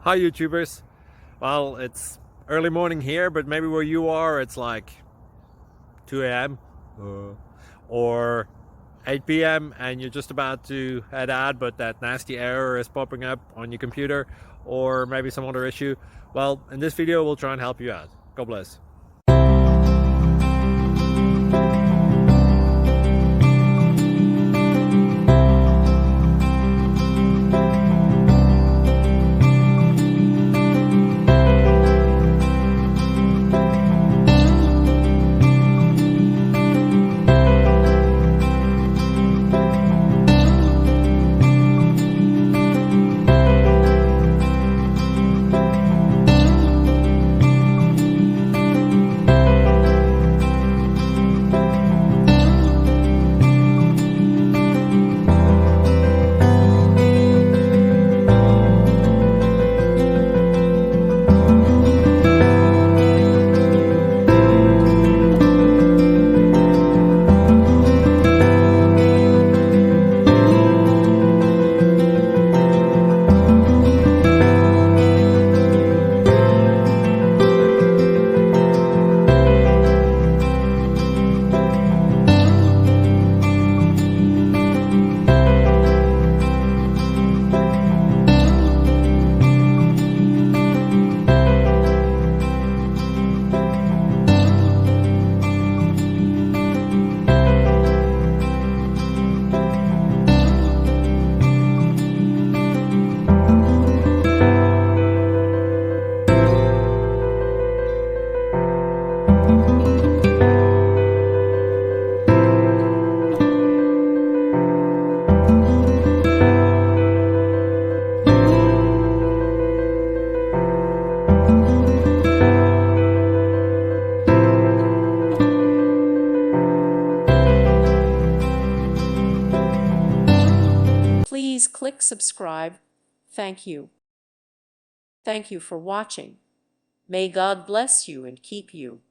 Hi YouTubers. Well, it's early morning here, but maybe where you are it's like 2 a.m. or 8 p.m. and you're just about to head out, but that nasty error is popping up on your computer, or maybe some other issue. Well, in this video we'll try and help you out. God bless. Please click subscribe. Thank you. Thank you for watching. May God bless you and keep you.